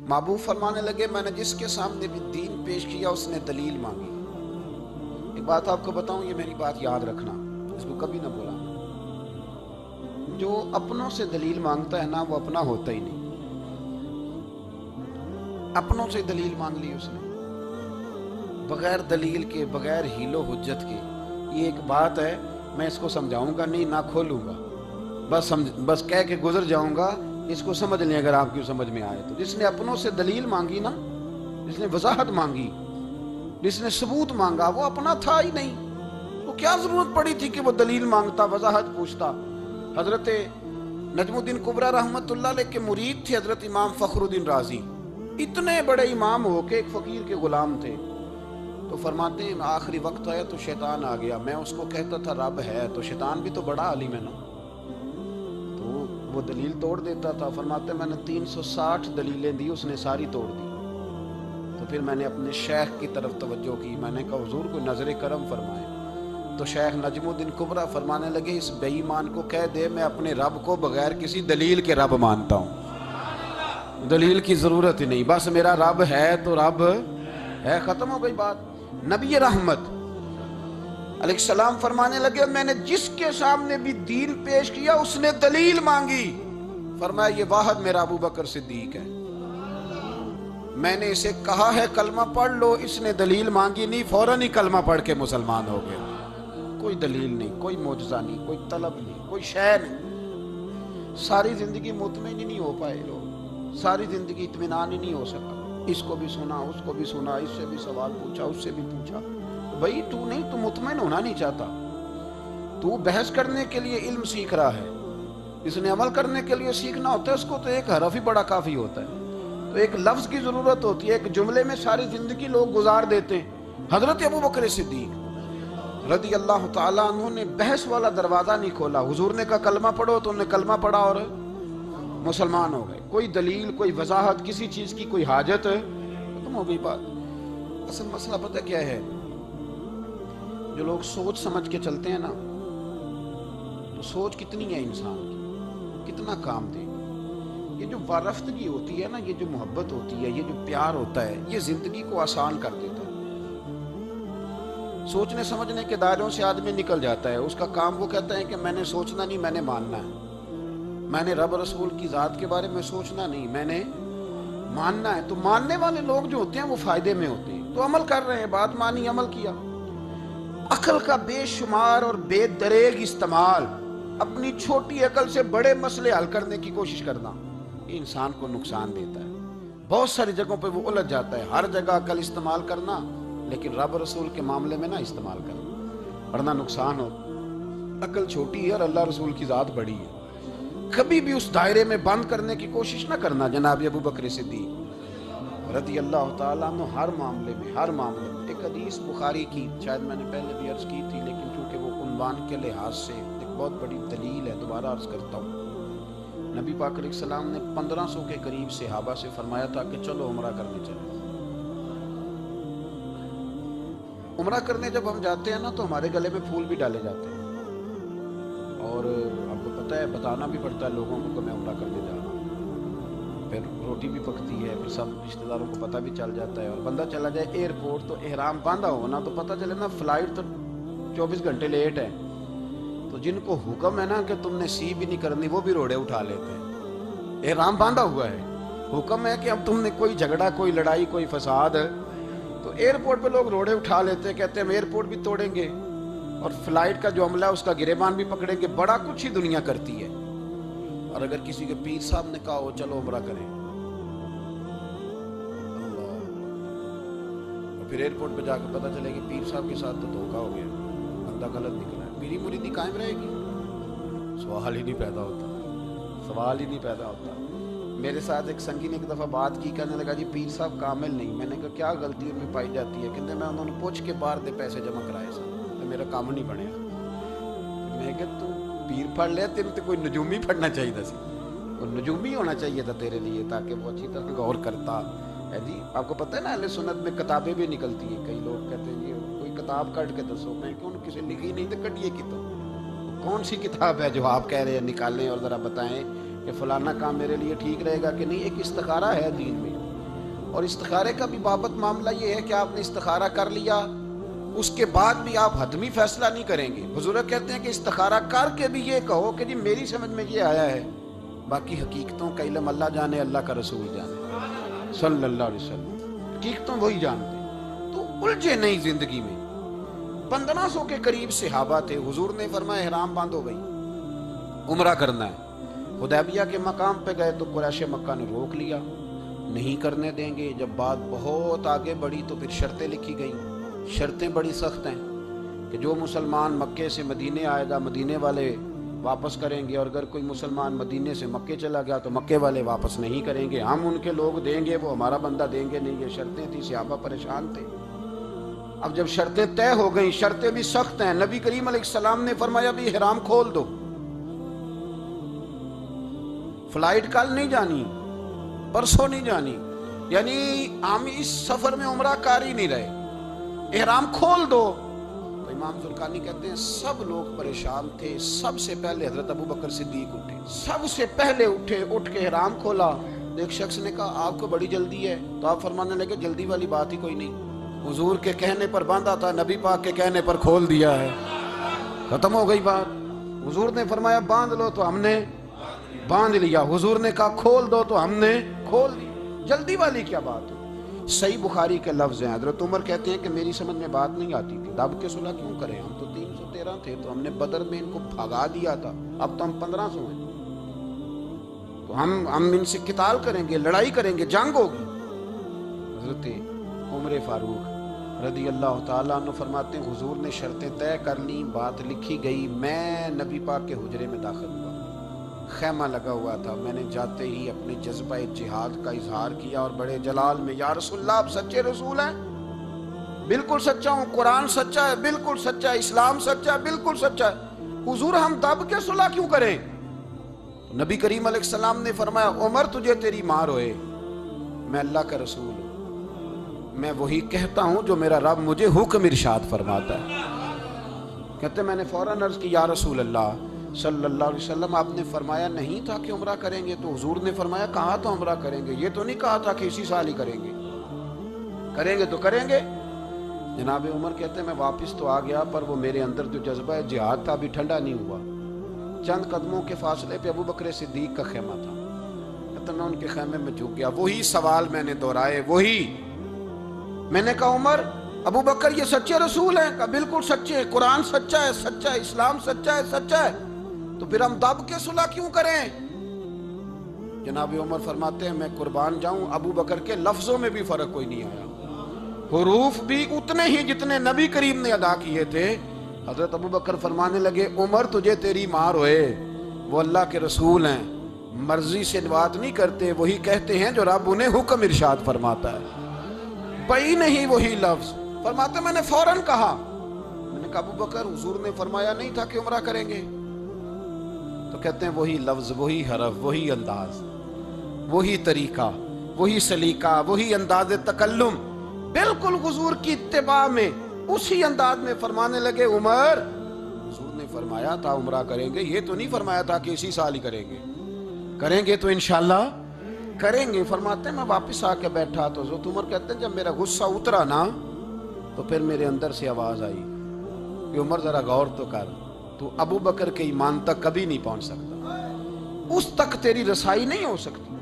محبوب فرمانے لگے میں نے جس کے سامنے بھی دین پیش کیا اس نے دلیل مانگی۔ ایک بات آپ کو بتاؤں، یہ میری بات یاد رکھنا، اس کو کبھی نہ بھولانا، جو اپنوں سے دلیل مانگتا ہے نا وہ اپنا ہوتا ہی نہیں۔ اپنوں سے دلیل مانگ لی اس نے، بغیر دلیل کے، بغیر حیل و حجت کے۔ یہ ایک بات ہے، میں اس کو سمجھاؤں گا نہیں، نہ کھولوں گا، بس کہہ کے گزر جاؤں گا۔ اس کو سمجھ لیں اگر آپ کی سمجھ میں آئے تو۔ جس نے اپنوں سے دلیل مانگی نا، جس نے وضاحت مانگی، جس نے ثبوت مانگا، وہ اپنا تھا ہی نہیں۔ وہ کیا ضرورت پڑی تھی کہ وہ دلیل مانگتا، وضاحت پوچھتا؟ حضرت نجم الدین کبریٰ رحمۃ اللہ علیہ کے مرید تھے حضرت امام فخر الدین رازی، اتنے بڑے امام ہو کے ایک فقیر کے غلام تھے۔ تو فرماتے ہیں آخری وقت آیا تو شیطان آ گیا، میں اس کو کہتا تھا رب ہے، تو شیطان بھی تو بڑا عالم ہے نا، تو وہ دلیل توڑ دیتا تھا۔ فرماتے میں نے 360 دلیلیں دی، اس نے ساری توڑ دی۔ تو پھر میں نے اپنے شیخ کی طرف توجہ کی، میں نے کہا حضور کو نظر کرم فرمائے۔ تو شیخ نجم الدین کبریٰ فرمانے لگے اس بے ایمان کو کہہ دے میں اپنے رب کو بغیر کسی دلیل کے رب مانتا ہوں، دلیل کی ضرورت ہی نہیں، بس میرا رب ہے تو رب ہے، ختم ہو گئی بات۔ نبی رحمت علیہ السلام فرمانے لگے میں نے جس کے سامنے بھی دین پیش کیا اس نے دلیل مانگی، فرمایا یہ واحد میرا ابو بکر صدیق ہے۔ میں نے اسے کہا ہے کلمہ پڑھ لو، اس نے دلیل مانگی نہیں، فوراً ہی کلمہ پڑھ کے مسلمان ہو گیا۔ کوئی دلیل نہیں، کوئی معجزہ نہیں، کوئی طلب نہیں، کوئی شے نہیں۔ ساری زندگی مطمئن ہی نہیں ہو پائے لوگ، ساری زندگی اطمینان ہی نہیں ہو سکا۔ اس کو بھی سنا، اس کو بھی سنا، اس سے بھی سوال پوچھا، اس سے بھی پوچھا۔ بھائی تو نہیں، تو مطمئن ہونا نہیں چاہتا، تو بحث کرنے کے لیے علم سیکھ رہا ہے، اس نے عمل کرنے کے لیے سیکھنا ہوتا ہے، اس کو تو ایک حرف ہی بڑا کافی ہوتا ہے، تو ایک لفظ کی ضرورت ہوتی ہے، ایک جملے میں ساری زندگی لوگ گزار دیتے ہیں۔ حضرت ابو بکر صدیق رضی اللہ تعالیٰ عنہ نے بحث والا دروازہ نہیں کھولا، حضور نے کہا کلمہ پڑھو تو انہوں نے کلمہ پڑھا اور مسلمان ہو گئے۔ کوئی دلیل، کوئی وضاحت، کسی چیز کی کوئی حاجت، ختم ہو گئی بات۔ اصل مسئلہ پتہ کیا ہے، جو لوگ سوچ سمجھ کے چلتے ہیں نا، تو سوچ کتنی ہے انسان کی، کتنا کام دے گی۔ یہ جو وارفتگی ہوتی ہے نا، یہ جو محبت ہوتی ہے، یہ جو پیار ہوتا ہے، یہ زندگی کو آسان کر دیتا ہے۔ سوچنے سمجھنے کے دائروں سے آدمی نکل جاتا ہے، اس کا کام وہ کہتا ہے کہ میں نے سوچنا نہیں، میں نے ماننا ہے، میں نے رب رسول کی ذات کے بارے میں سوچنا نہیں، میں نے ماننا ہے۔ تو ماننے والے لوگ جو ہوتے ہیں وہ فائدے میں ہوتے ہیں، تو عمل کر رہے ہیں، بات مانی، عمل کیا۔ عقل کا بے شمار اور بے دریغ استعمال، اپنی چھوٹی عقل سے بڑے مسئلے حل کرنے کی کوشش کرنا، یہ انسان کو نقصان دیتا ہے۔ بہت ساری جگہوں پہ وہ الجھ جاتا ہے۔ ہر جگہ عقل استعمال کرنا، لیکن رب رسول کے معاملے میں نہ استعمال کرنا، ورنہ نقصان ہو۔ عقل چھوٹی ہے اور اللہ رسول کی ذات بڑی ہے، کبھی بھی اس دائرے میں بند کرنے کی کوشش نہ کرنا۔ جناب ابو بکر صدیق رضی اللہ تعالیٰ عنہ ہر معاملے میں، ہر معاملے میں۔ ایک حدیث بخاری کی، شاید میں نے پہلے بھی عرض کی تھی، لیکن چونکہ وہ عنوان کے لحاظ سے ایک بہت بڑی دلیل ہے، دوبارہ عرض کرتا ہوں۔ نبی پاک علیہ السلام نے 1500 کے قریب صحابہ سے فرمایا تھا کہ چلو عمرہ کرنے چلیں۔ عمرہ کرنے جب ہم جاتے ہیں نا تو ہمارے گلے میں پھول بھی ڈالے جاتے ہیں، اور آپ کو پتہ ہے بتانا بھی پڑتا ہے لوگوں کو کہ میں عمرہ کرنے جا رہا ہوں، پھر روٹی بھی پکتی ہے، پھر سب رشتہ داروں کو پتہ بھی چل جاتا ہے، اور بندہ چلا جائے ایئرپورٹ تو احرام باندھا ہو نا، تو پتہ چلے نا فلائٹ تو 24 گھنٹے لیٹ ہے، تو جن کو حکم ہے نا کہ تم نے سی بھی نہیں کرنی وہ بھی روڑے اٹھا لیتے ہیں۔ احرام باندھا ہوا ہے، حکم ہے کہ اب تم نے کوئی جھگڑا، کوئی لڑائی، کوئی فساد، تو ایئرپورٹ پہ لوگ روڑے اٹھا لیتے ہیں، کہتے ہیں ہم ایئرپورٹ بھی توڑیں گے اور فلائٹ کا جو عملہ ہے اس کا گریبان بھی پکڑیں گے، بڑا کچھ ہی دنیا کرتی ہے۔ اور اگر کسی کے پیر صاحب نے کہا ہو چلو عمرہ کریں، اللہ، اور پھر ایئرپورٹ پہ جا کے پتہ چلے کہ پیر صاحب کے ساتھ تو دھوکہ ہو گیا، بندہ غلط نکلا ہے، میری مریدی قائم رہے گی؟ سوال ہی نہیں پیدا ہوتا، سوال ہی نہیں پیدا ہوتا۔ میرے ساتھ ایک سنگی نے ایک دفعہ بات کی، کہنے لگا جی پیر صاحب کامل نہیں۔ میں نے کہا کیا غلطی ان میں پائی جاتی ہے؟ کہتے میں انہوں نے پوچھ کے باہر دے پیسے جمع کرائے سن، تو میرا کام نہیں بنے گا۔ میں کہا تو پیر پڑھ لے، تیرے تو کوئی نجومی پڑھنا چاہیے تھا، کوئی نجومی ہونا چاہیے تھا تیرے لیے، تاکہ وہ اچھی طرح غور کرتا ہے۔ جی آپ کو پتہ ہے نا اہل سنت میں کتابیں بھی نکلتی ہیں، کئی لوگ کہتے ہیں جی کوئی کتاب کٹ کے دسو، میں کیوں کسی لکھی نہیں تو کٹیے کی، تو کون سی کتاب ہے جو آپ کہہ رہے ہیں نکالیں اور ذرا بتائیں کہ فلانا کام میرے لیے ٹھیک رہے گا کہ نہیں۔ ایک استخارہ ہے دین میں، اور استخارے کا بھی بابت معاملہ یہ ہے کہ آپ نے استخارہ کر لیا، اس کے بعد بھی آپ حتمی فیصلہ نہیں کریں گے۔ بزرگ کہتے ہیں کہ استخارہ کر کے بھی یہ کہو کہ جی میری سمجھ میں یہ آیا ہے، باقی حقیقتوں کا علم اللہ جانے، اللہ کا رسول جانے صلی اللہ علیہ وسلم، حقیقتوں وہی جانتے ہیں۔ تو الجھے نہیں زندگی میں۔ 1500 کے قریب صحابہ تھے، حضور نے فرمایا احرام باندھ ہو گئی، عمرہ کرنا ہے۔ حدیبیہ کے مقام پہ گئے تو قریش مکہ نے روک لیا، نہیں کرنے دیں گے۔ جب بات بہت آگے بڑھی تو پھر شرطیں لکھی گئیں۔ شرطیں بڑی سخت ہیں کہ جو مسلمان مکے سے مدینے آئے گا مدینے والے واپس کریں گے، اور اگر کوئی مسلمان مدینے سے مکے چلا گیا تو مکے والے واپس نہیں کریں گے، ہم ان کے لوگ دیں گے، وہ ہمارا بندہ دیں گے نہیں۔ یہ شرطیں تھیں، صحابہ پریشان تھے۔ اب جب شرطیں طے ہو گئیں، شرطیں بھی سخت ہیں، نبی کریم علیہ السلام نے فرمایا بھی احرام کھول دو، فلائٹ کل نہیں جانی، پرسوں نہیں جانی، یعنی ہم اس سفر میں عمرہ کر ہی نہیں رہے، احرام کھول دو۔ تو امام ذوالقرنی کہتے ہیں سب لوگ پریشان تھے۔ سب سے پہلے حضرت ابو بکر صدیق اٹھے، سب سے پہلے اٹھے، اٹھ کے احرام کھولا۔ ایک شخص نے کہا آپ کو بڑی جلدی ہے، تو آپ فرمانے لگے جلدی والی بات ہی کوئی نہیں، حضور کے کہنے پر باندھا تھا، نبی پاک کے کہنے پر کھول دیا ہے، ختم ہو گئی بات۔ حضور نے فرمایا باندھ لو تو ہم نے باندھ لیا، حضور نے کہا کھول دو تو ہم نے کھول دیا، جلدی والی کیا بات ہے۔ صحیح بخاری کے لفظ ہیں، حضرت عمر کہتے ہیں کہ میری سمجھ میں بات نہیں آتی تھی، دب کے صلح کیوں کریں، ہم تو 313 تھے، تو ہم نے بدر میں ان کو بھگا دیا تھا، اب تو ہم 1500 ہیں، تو ہم ان سے قتال کریں گے، لڑائی کریں گے، جنگ ہوگی۔ حضرت عمر فاروق رضی اللہ تعالیٰ عنہ فرماتے ہیں حضور نے شرطیں طے کر لیں، بات لکھی گئی، میں نبی پاک کے حجرے میں داخل ہوا، خیمہ لگا ہوا تھا، میں نے جاتے ہی اپنے جذبہ جہاد کا اظہار کیا اور بڑے جلال میں یا رسول اللہ آپ سچے رسول ہیں؟ بالکل سچا ہوں، قرآن سچا ہے، بالکل سچا ہے، اسلام سچا ہے، بالکل سچا ہے، حضور ہم دب کے صلح کیوں کریں؟ نبی کریم علیہ السلام نے فرمایا عمر تجھے تیری ماں روئے، میں اللہ کا رسول ہوں، میں وہی کہتا ہوں جو میرا رب مجھے حکم ارشاد فرماتا ہے۔ کہتے میں نے فوراً عرض کی یا رسول اللہ صلی اللہ علیہ وسلم آپ نے فرمایا نہیں تھا کہ عمرہ کریں گے؟ تو حضور نے فرمایا کہا تو عمرہ کریں گے، یہ تو نہیں کہا تھا کہ اسی سال ہی کریں گے، کریں گے تو کریں گے۔ جناب عمر کہتے ہیں میں واپس تو آ گیا، پر وہ میرے اندر جو جذبہ جہاد تھا ابھی ٹھنڈا نہیں ہوا۔ چند قدموں کے فاصلے پہ ابو بکر صدیق کا خیمہ تھا، کہتے میں ان کے خیمے میں جھک گیا، وہی سوال میں نے دہرائے، وہی میں نے کہا عمر ابو بکر یہ سچے رسول ہیں؟ کہا بالکل سچے، قرآن سچا ہے، سچا ہے، اسلام سچا ہے، سچا ہے، تو پھر ہم دب کے صلح کیوں کریں؟ جناب عمر فرماتے ہیں میں قربان جاؤں ابو بکر کے لفظوں میں بھی فرق کوئی نہیں آیا، حروف بھی اتنے ہی جتنے نبی کریم نے ادا کیے تھے۔ حضرت ابو بکر فرمانے لگے عمر تجھے تیری ماں روئے، وہ اللہ کے رسول ہیں، مرضی سے بات نہیں کرتے، وہی کہتے ہیں جو رب انہیں حکم ارشاد فرماتا ہے، بئی نہیں وہی لفظ۔ فرماتے میں نے فوراً کہا، میں نے کہا ابو بکر حضور نے فرمایا نہیں تھا کہ عمرہ کریں گے؟ تو کہتے ہیں وہی لفظ، وہی حرف، وہی انداز، وہی طریقہ، وہی سلیقہ، وہی انداز تکلم، بالکل حضور کی اتباع میں اسی انداز میں فرمانے لگے عمر حضور نے فرمایا تھا عمرہ کریں گے، یہ تو نہیں فرمایا تھا کہ اسی سال ہی کریں گے، کریں گے تو انشاءاللہ کریں گے۔ فرماتے ہیں میں واپس آ کے بیٹھا تو حضرت عمر کہتے ہیں جب میرا غصہ اترا نا تو پھر میرے اندر سے آواز آئی کہ عمر ذرا غور تو کر، تو ابو بکر کے ایمان تک کبھی نہیں پہنچ سکتا، اس تک تیری رسائی نہیں ہو سکتی۔